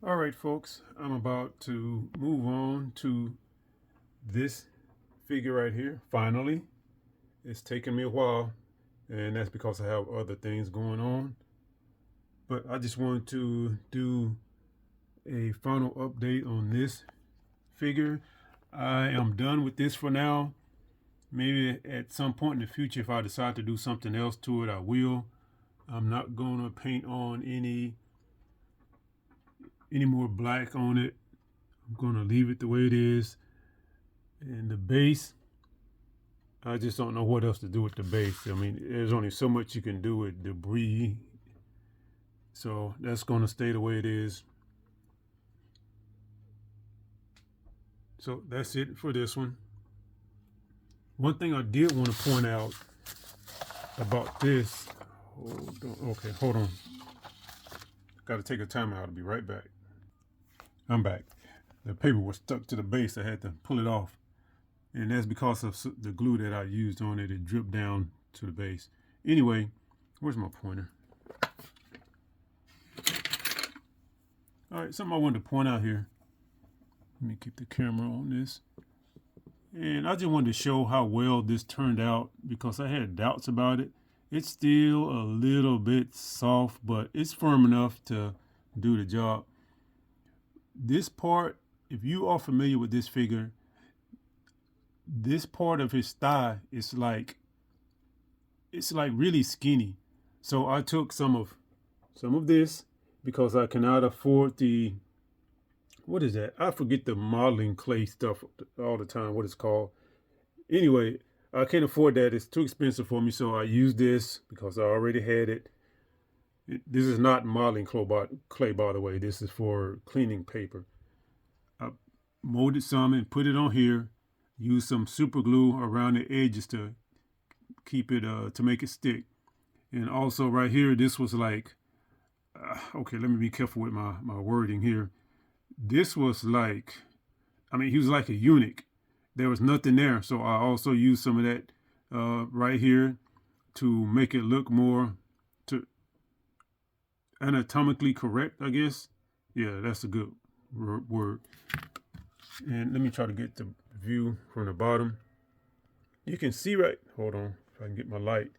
All right, folks, I'm about to move on to this figure right here. Finally, it's taken me a while, and that's because I have other things going on. But I just wanted to do a final update on this figure. I am done with this for now. Maybe at some point in the future, if I decide to do something else to it, I will. I'm not going to paint on any more black on it. I'm going to leave it the way it is. And the base, I just don't know what else to do with the base. I mean, there's only so much you can do with debris. So that's going to stay the way it is. So that's it for this one. One thing I did want to point out about this. Hold on. Got to take a time out. I'll be right back. I'm back. The paper was stuck to the base. I had to pull it off. And that's because of the glue that I used on it. It dripped down to the base. Anyway, where's my pointer? All right, something I wanted to point out here. Let me keep the camera on this. And I just wanted to show how well this turned out because I had doubts about it. It's still a little bit soft, but it's firm enough to do the job. This part, if you are familiar with this figure, this part of his thigh is like, it's like really skinny. So I took some of this because I cannot afford the, what is that? I forget the modeling clay stuff all the time, what it's called. Anyway, I can't afford that. It's too expensive for me. So I used this because I already had it. This is not modeling clay, by the way. This is for cleaning paper. I molded some and put it on here. Use some super glue around the edges to keep it, to make it stick. And also right here, this was like, okay, let me be careful with my wording here. This was like, I mean, he was like a eunuch. There was nothing there. So I also used some of that right here to make it look more anatomically correct, I guess. Yeah, that's a good word. And let me try to get the view from the bottom. You can see right, hold on, if I can get my light.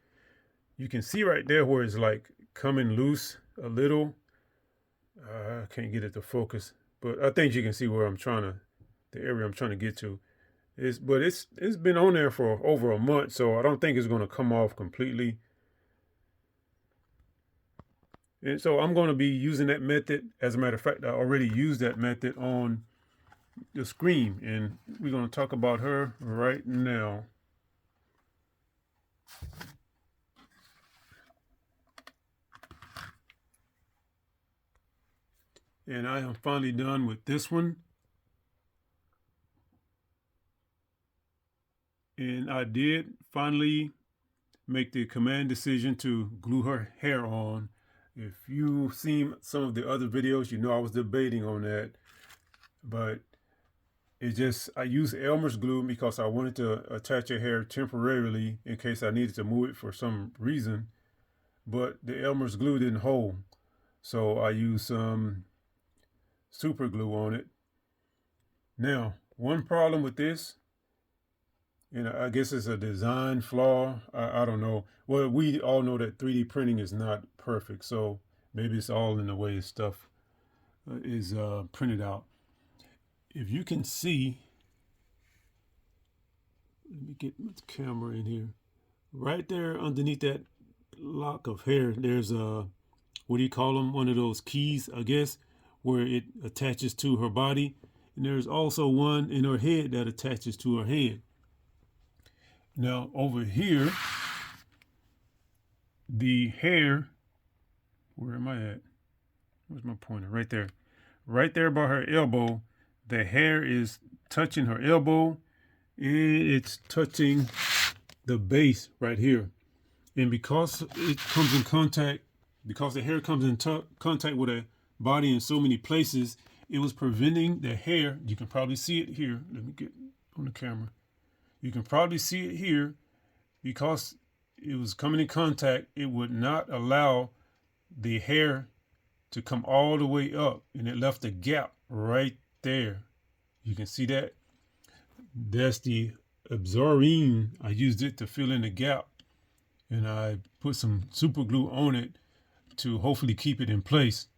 You can see right there where it's like coming loose a little. I can't get it to focus, but I think you can see where the area I'm trying to get to. It's been on there for over a month, so I don't think it's going to come off completely. And so I'm going to be using that method. As a matter of fact, I already used that method on the Scream, and we're going to talk about her right now. And I am finally done with this one. And I did finally make the command decision to glue her hair on. If you've seen some of the other videos, you know I was debating on that. But I used Elmer's glue because I wanted to attach her hair temporarily in case I needed to move it for some reason. But the Elmer's glue didn't hold. So I used some super glue on it. Now, one problem with this, and I guess it's a design flaw. I don't know. Well, we all know that 3D printing is not perfect. So maybe it's all in the way stuff is printed out. If you can see, let me get my camera in here. Right there underneath that lock of hair, there's what do you call them? One of those keys, I guess, where it attaches to her body. And there's also one in her head that attaches to her head. Now over here, the hair, where am I at? Where's my pointer? Right there. Right there by her elbow, the hair is touching her elbow and it's touching the base right here. And because it comes in contact, because the hair comes in contact with a body in so many places, it was preventing the hair. You can probably see it here. Let me get on the camera. You can probably see it here. Because it was coming in contact, it would not allow the hair to come all the way up, and it left a gap right there. You can see that. That's the absorbing. I used it to fill in the gap, and I put some super glue on it to hopefully keep it in place.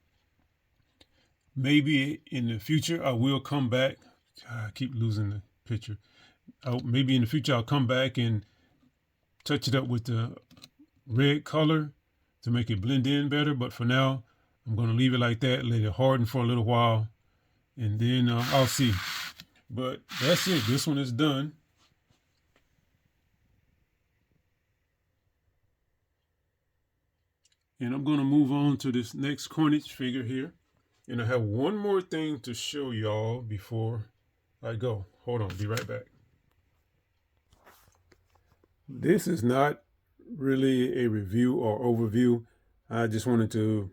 Maybe in the future I will come back. I keep losing the picture. Maybe in the future I'll come back and touch it up with the red color to make it blend in better. But for now, I'm going to leave it like that, let it harden for a little while, and then I'll see. But that's it. This one is done. And I'm going to move on to this next Carnage figure here. And I have one more thing to show y'all before I go. Hold on, be right back. This is not really a review or overview. I just wanted to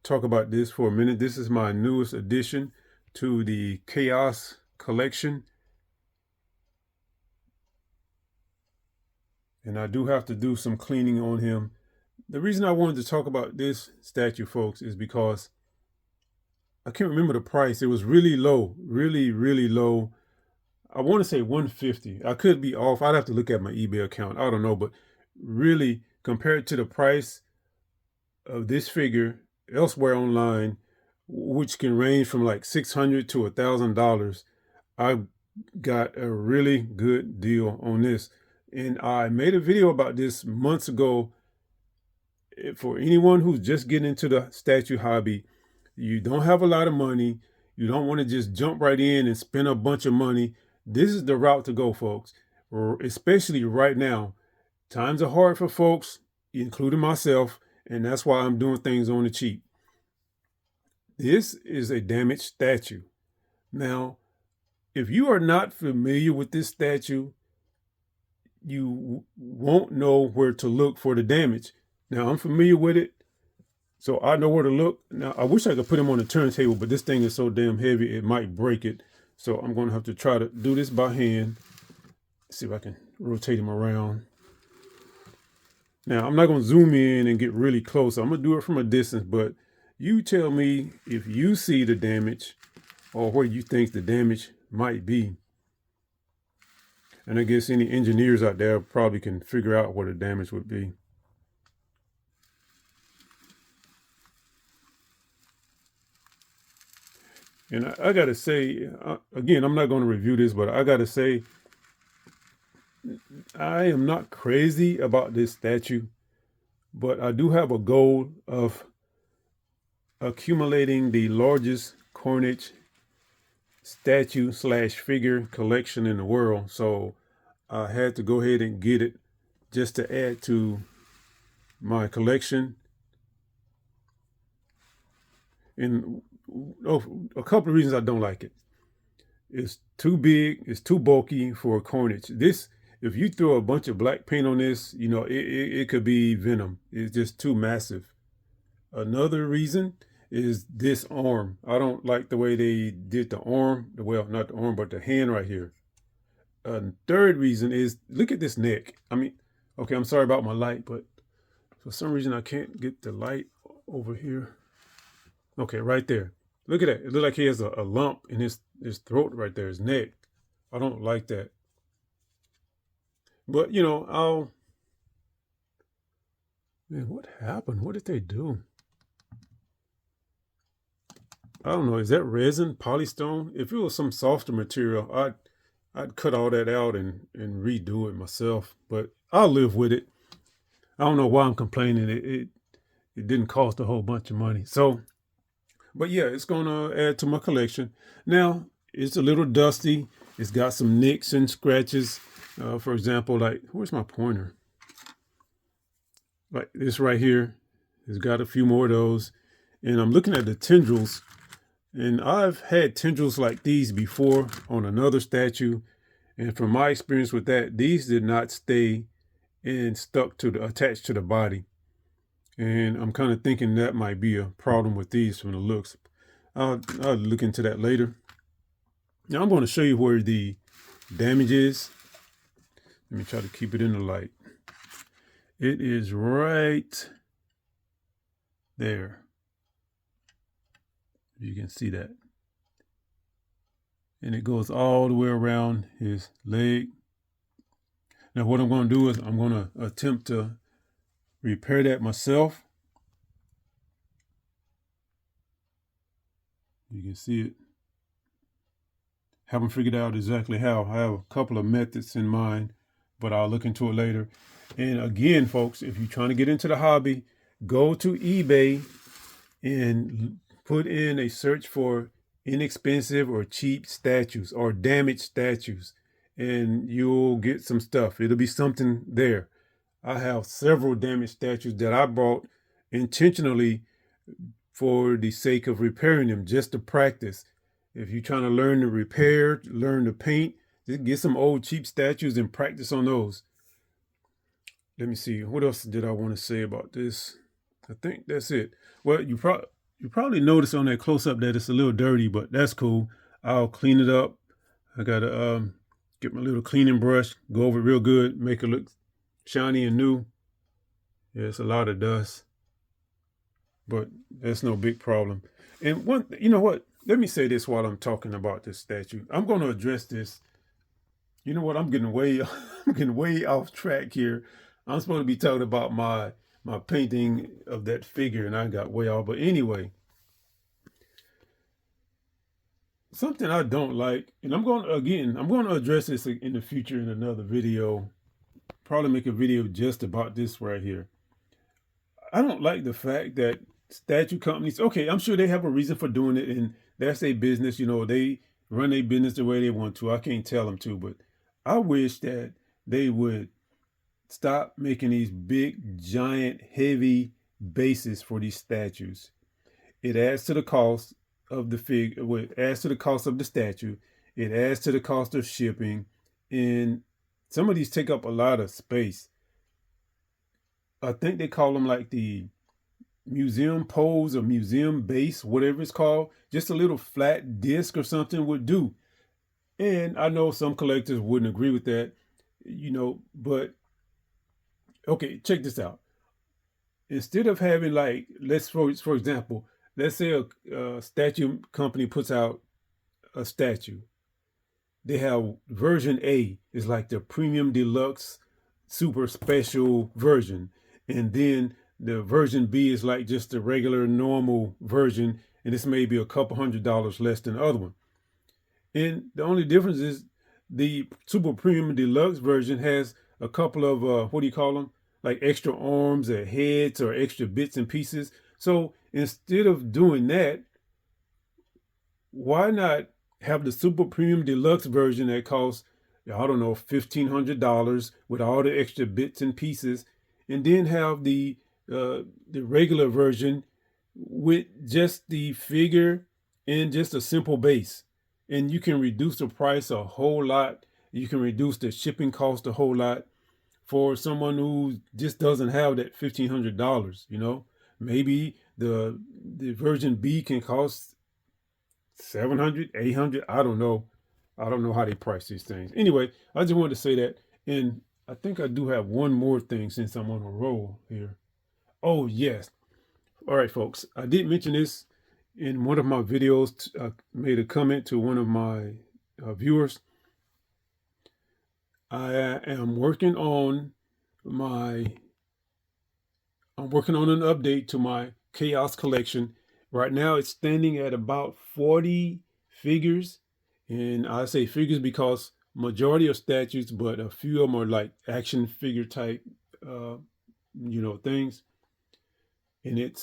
talk about this for a minute. This is my newest addition to the Chaos collection. And I do have to do some cleaning on him. The reason I wanted to talk about this statue, folks, is because I can't remember the price. It was really low, really, really low. I want to say $150. I could be off. I'd have to look at my eBay account. I don't know, but really compared to the price of this figure elsewhere online, which can range from like $600 to $1,000, I got a really good deal on this. And I made a video about this months ago. For anyone who's just getting into the statue hobby, you don't have a lot of money, you don't want to just jump right in and spend a bunch of money, this is the route to go, folks. Especially right now. Times are hard for folks, including myself, and that's why I'm doing things on the cheap. This is a damaged statue. Now, if you are not familiar with this statue, you won't know where to look for the damage. Now, I'm familiar with it, so I know where to look. Now, I wish I could put him on the turntable, but this thing is so damn heavy, it might break it. So I'm going to have to try to do this by hand. See if I can rotate him around. Now, I'm not going to zoom in and get really close. I'm going to do it from a distance, but you tell me if you see the damage or where you think the damage might be. And I guess any engineers out there probably can figure out what the damage would be. And I got to say, again, I'm not going to review this, but I got to say, I am not crazy about this statue, but I do have a goal of accumulating the largest Carnage statue / figure collection in the world. So I had to go ahead and get it just to add to my collection. And a couple of reasons I don't like it. It's too big, it's too bulky for a Carnage. This, if you throw a bunch of black paint on this, you know, it could be Venom. It's just too massive. Another reason is this arm. I don't like the way they did the arm. Well, not the arm, but the hand right here. Third reason is, look at this neck. I mean, okay, I'm sorry about my light, but for some reason I can't get the light over here. Okay, right there. Look at that. It looks like he has a lump in his throat right there, his neck. I don't like that. But, you know, man, what happened? What did they do? I don't know. Is that resin, polystone? If it was some softer material, I'd cut all that out and redo it myself. But I'll live with it. I don't know why I'm complaining. It didn't cost a whole bunch of money. So, but yeah, it's going to add to my collection. Now, it's a little dusty. It's got some nicks and scratches. For example, like, where's my pointer? Like this right here. It's got a few more of those. And I'm looking at the tendrils. And I've had tendrils like these before on another statue. And from my experience with that, these did not stay and attached to the body. And I'm kind of thinking that might be a problem with these from the looks. I'll look into that later. Now I'm going to show you where the damage is. Let me try to keep it in the light. It is right there. You can see that. And it goes all the way around his leg. Now what I'm going to do is I'm going to attempt to repair that myself. You can see it. Haven't figured out exactly how. I have a couple of methods in mind, but I'll look into it later. And again, folks, if you're trying to get into the hobby, go to eBay and put in a search for inexpensive or cheap statues or damaged statues, and you'll get some stuff. It'll be something there. I have several damaged statues that I bought intentionally for the sake of repairing them, just to practice. If you're trying to learn to repair, learn to paint, just get some old cheap statues and practice on those. Let me see. What else did I want to say about this? I think that's it. Well, you probably notice on that close-up that it's a little dirty, but that's cool. I'll clean it up. I got to get my little cleaning brush, go over it real good, make it look shiny and new. Yeah, it's a lot of dust, but that's no big problem. And you know what? Let me say this while I'm talking about this statue. I'm going to address this. You know what? I'm getting way off track here. I'm supposed to be talking about my painting of that figure, and I got way off. But anyway, something I don't like, and I'm going to address this in the future in another video. Probably make a video just about this right here. I don't like the fact that statue companies, okay, I'm sure they have a reason for doing it, and that's their business. You know, they run their business the way they want to. I can't tell them to, but I wish that they would stop making these big, giant, heavy bases for these statues. It adds to the cost of the figure. It adds to the cost of the statue. It adds to the cost of shipping, and some of these take up a lot of space. I think they call them like the museum pose or museum base, whatever it's called. Just a little flat disc or something would do. And I know some collectors wouldn't agree with that, you know, but okay, check this out. Instead of having like, for example, let's say a statue company puts out a statue. They have version A is like the premium deluxe super special version. And then the version B is like just the regular normal version. And this may be a couple $100 less than the other one. And the only difference is the super premium deluxe version has a couple of, what do you call them? Like extra arms or heads or extra bits and pieces. So instead of doing that, why not have the super premium deluxe version that costs, I don't know, $1,500 with all the extra bits and pieces, and then have the regular version with just the figure and just a simple base. And you can reduce the price a whole lot. You can reduce the shipping cost a whole lot for someone who just doesn't have that $1,500, you know. Maybe the version B can cost $700, $800. I don't know. I don't know how they price these things. Anyway, I just wanted to say that. And I think I do have one more thing since I'm on a roll here. Oh, yes. All right, folks. I did mention this in one of my videos. I made a comment to one of my viewers. I am working on an update to my Chaos collection. Right now it's standing at about 40 figures. And I say figures because majority are statues, but a few of them are like action figure type, things. And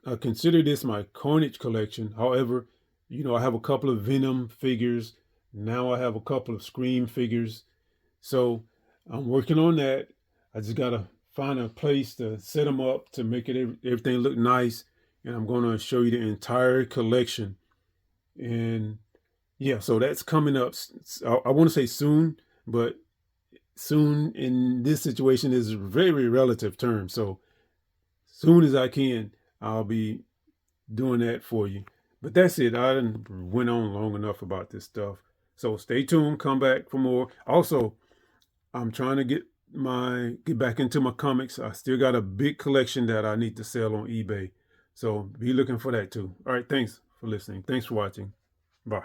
I consider this my Carnage collection. However, I have a couple of Venom figures. Now I have a couple of Scream figures. So I'm working on that. I just got to find a place to set them up to make everything look nice. And I'm going to show you the entire collection. And yeah, so that's coming up. I want to say soon, but soon in this situation is a very relative term. So soon as I can, I'll be doing that for you. But that's it. I went on long enough about this stuff. So stay tuned. Come back for more. Also, I'm trying to get back into my comics. I still got a big collection that I need to sell on eBay. So be looking for that too. All right. Thanks for listening. Thanks for watching. Bye.